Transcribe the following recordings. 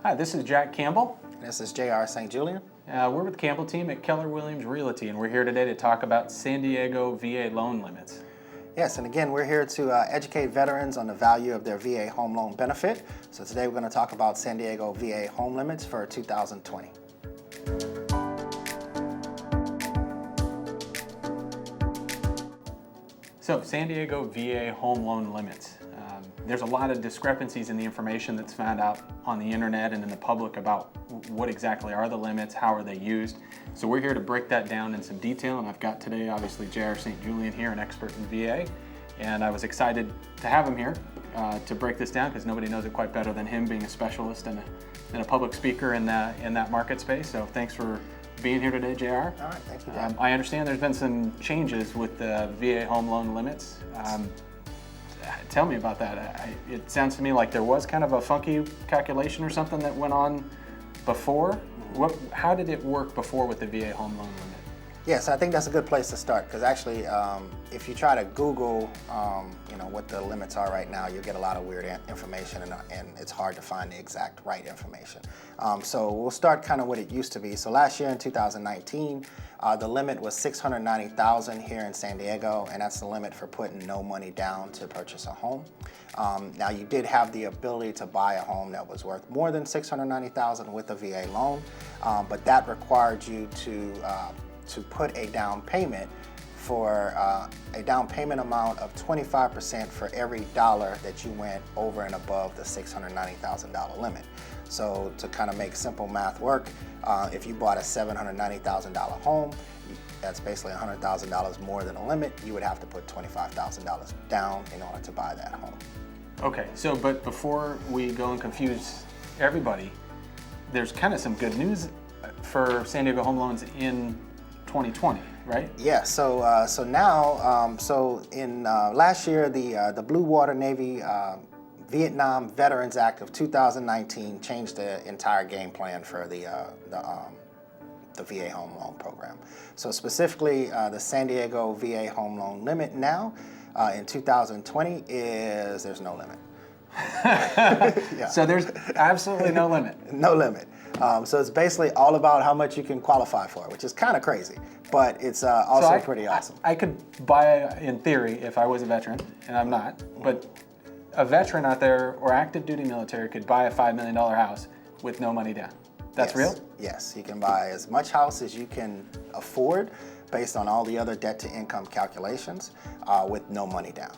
Hi, this is Jack Campbell. This is J.R. St. Julien. We're with the Campbell team at Keller Williams Realty, and we're here today to talk about San Diego VA loan limits. Yes, and again, we're here to educate veterans on the value of their VA home loan benefit. So today we're going to talk about San Diego VA home limits for 2020. So, San Diego VA home loan limits. There's a lot of discrepancies in the information that's found out on the internet and in the public about what exactly are the limits, how are they used. So we're here to break that down in some detail, and I've got today obviously J.R. St. Julien here, an expert in VA, and I was excited to have him here to break this down because nobody knows it quite better than him, being a specialist and a public speaker in that market space. So thanks for being here today, JR. All right, thank you, Jack. I understand there's been some changes with the VA home loan limits. Tell me about that. It sounds to me like there was kind of a funky calculation or something that went on before. How did it work before with the VA home loan limit? Yes, I think that's a good place to start because actually, if you try to Google, what the limits are right now, you'll get a lot of weird information, and it's hard to find the exact right information. So we'll start kind of what it used to be. So last year in 2019, the limit was $690,000 here in San Diego, and that's the limit for putting no money down to purchase a home. Now you did have the ability to buy a home that was worth more than $690,000 with a VA loan, but that required you to put a down payment for a down payment amount of 25% for every dollar that you went over and above the $690,000 limit. So to kind of make simple math work, if you bought a $790,000 home, that's basically $100,000 more than the limit, you would have to put $25,000 down in order to buy that home. Okay, so but before we go and confuse everybody, there's kind of some good news for San Diego home loans in 2020, right? Yeah. So now, in last year, the Blue Water Navy Vietnam Veterans Act of 2019 changed the entire game plan for the VA home loan program. So specifically, the San Diego VA home loan limit now in 2020 there's no limit. Yeah. So there's absolutely no limit. No limit. So it's basically all about how much you can qualify for, which is kind of crazy, but it's also pretty awesome. I could buy, in theory, if I was a veteran, and I'm not, but a veteran out there or active duty military could buy a $5 million house with no money down. That's real? Yes, you can buy as much house as you can afford based on all the other debt to income calculations with no money down.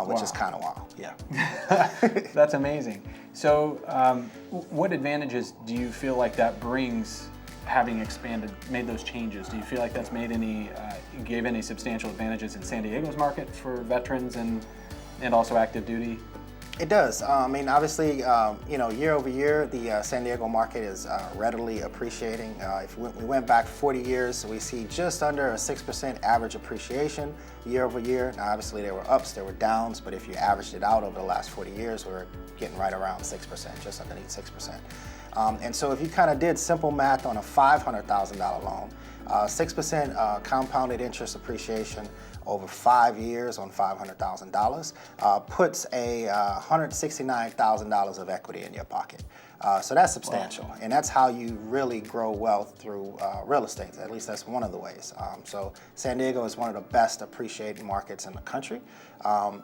Which is kind of wild, yeah. That's amazing. So what advantages do you feel like that brings, having made those changes? Do you feel like that's gave any substantial advantages in San Diego's market for veterans and also active duty? It does. I mean, obviously, year over year, the San Diego market is readily appreciating. If we went back 40 years, we see just under a 6% average appreciation year over year. Now, obviously, there were ups, there were downs, but if you averaged it out over the last 40 years, we're getting right around 6%, just underneath 6%. And so if you kind of did simple math on a $500,000 loan, 6% compounded interest appreciation over 5 years on $500,000 puts a $169,000 of equity in your pocket. So that's substantial, and that's how you really grow wealth through real estate. At least that's one of the ways. So San Diego is one of the best appreciating markets in the country,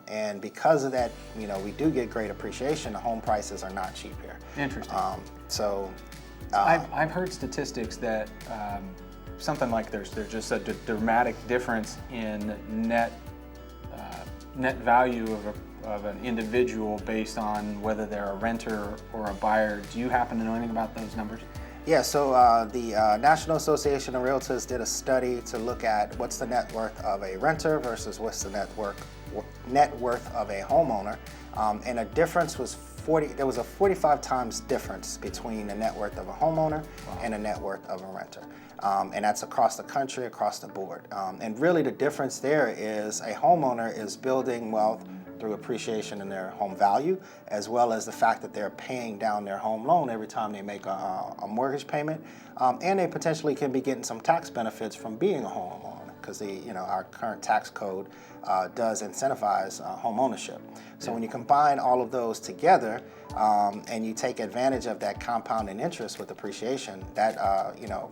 and because of that, we do get great appreciation. The home prices are not cheap here. Interesting. I've heard statistics that something like there's just a dramatic difference in net value of an individual based on whether they're a renter or a buyer. Do you happen to know anything about those numbers? Yeah, so the National Association of Realtors did a study to look at what's the net worth of a renter versus what's the net worth of a homeowner, and the difference was there was a 45 times difference between the net worth of a homeowner and the net worth of a renter. And that's across the country, across the board. And really the difference there is a homeowner is building wealth through appreciation in their home value, as well as the fact that they're paying down their home loan every time they make a mortgage payment. And they potentially can be getting some tax benefits from being a homeowner. because our current tax code does incentivize home ownership. So when you combine all of those together and you take advantage of that compounding interest with appreciation, that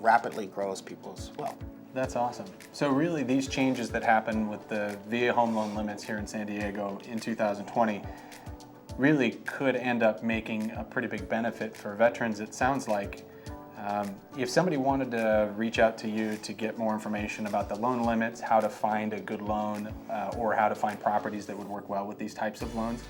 rapidly grows people's wealth. That's awesome. So really these changes that happened with the VA home loan limits here in San Diego in 2020 really could end up making a pretty big benefit for veterans. It sounds like if somebody wanted to reach out to you to get more information about the loan limits, how to find a good loan, or how to find properties that would work well with these types of loans,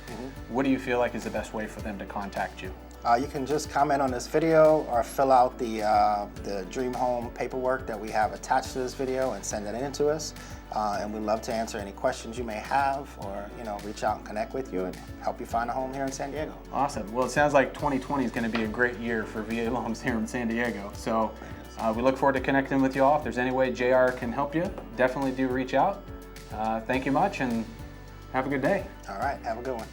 what do you feel like is the best way for them to contact you? You can just comment on this video or fill out the Dream Home paperwork that we have attached to this video and send it in to us. And we'd love to answer any questions you may have, or reach out and connect with you and help you find a home here in San Diego. Awesome. Well, it sounds like 2020 is going to be a great year for VA loans here in San Diego. So we look forward to connecting with you all. If there's any way JR can help you, definitely do reach out. Thank you much and have a good day. All right, have a good one.